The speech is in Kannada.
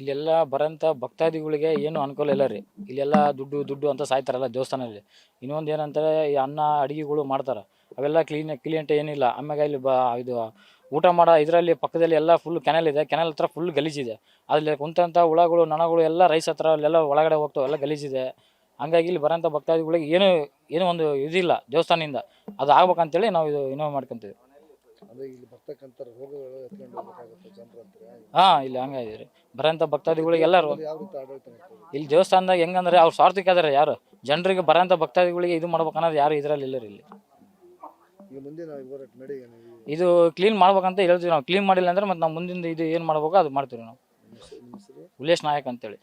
ಇಲ್ಲೆಲ್ಲ ಬರೋಂಥ ಭಕ್ತಾದಿಗಳಿಗೆ ಏನು ಅನುಕೂಲ ಇಲ್ಲ ರೀ. ಇಲ್ಲೆಲ್ಲ ದುಡ್ಡು ದುಡ್ಡು ಅಂತ ಸಾಯ್ತಾರಲ್ಲ ದೇವಸ್ಥಾನದಲ್ಲಿ. ಇನ್ನೊಂದು ಏನಂತಾರೆ, ಈ ಅನ್ನ ಅಡುಗೆಗಳು ಮಾಡ್ತಾರೆ, ಅವೆಲ್ಲ ಕ್ಲೀನ್ ಏನಿಲ್ಲ. ಆಮ್ಯಾಗ ಇಲ್ಲಿ ಇದು ಊಟ ಮಾಡೋ ಇದರಲ್ಲಿ ಪಕ್ಕದಲ್ಲಿ ಎಲ್ಲ ಫುಲ್ ಕೆನಲ್ ಇದೆ. ಕೆನಲ್ ಹತ್ರ ಫುಲ್ ಗಲೀಜಿದೆ. ಅಲ್ಲಿ ಕುಂತಂಥ ಹುಳಗಳು ನೊಣಗಳು ಎಲ್ಲ ರೈಸ್ ಹತ್ರ ಅಲ್ಲೆಲ್ಲ ಒಳಗಡೆ ಹೋಗ್ತಾವೆ, ಎಲ್ಲ ಗಲೀಜಿದೆ. ಹಂಗಾಗಿ ಇಲ್ಲಿ ಬರೋಂಥ ಭಕ್ತಾದಿಗಳಿಗೆ ಏನೂ ಒಂದು ಇದಿಲ್ಲ ದೇವಸ್ಥಾನದಿಂದ. ಅದು ಆಗ್ಬೇಕಂತೇಳಿ ನಾವು ಇದು ಇನ್ನೂ ಮಾಡ್ಕೊಂತೀವಿ. ಹಾಂ, ಇಲ್ಲಿ ಹಂಗಾಗಿದೆ ರೀ. ಬರೋಂಥ ಭಕ್ತಾದಿಗಳಿಗೆ ಎಲ್ಲರೂ ಇಲ್ಲಿ ದೇವಸ್ಥಾನದಾಗ ಹೆಂಗಂದ್ರೆ ಅವ್ರು ಸ್ವಾರ್ಥಕ್ಕೆ ಅದಾರೆ. ಯಾರು ಜನರಿಗೆ ಬರೋಂಥ ಭಕ್ತಾದಿಗಳಿಗೆ ಇದು ಮಾಡ್ಬೇಕು ಅನ್ನೋದು ಯಾರು ಇದರಲ್ಲಿ ಇಲ್ಲ ರೀ. ಇಲ್ಲಿ ಇದು ಕ್ಲೀನ್ ಮಾಡ್ಬೇಕಂತ ಹೇಳ್ತೀವಿ ನಾವು. ಕ್ಲೀನ್ ಮಾಡಿಲ್ಲ ಅಂದ್ರೆ ಮತ್ತೆ ನಾವು ಮುಂದಿನ ಇದು ಏನು ಮಾಡ್ಬೇಕು ಅದು ಮಾಡ್ತೀವಿ ನಾವು. ಉಲ್ಲೇಶ್ ನಾಯಕ್ ಅಂತೇಳಿ.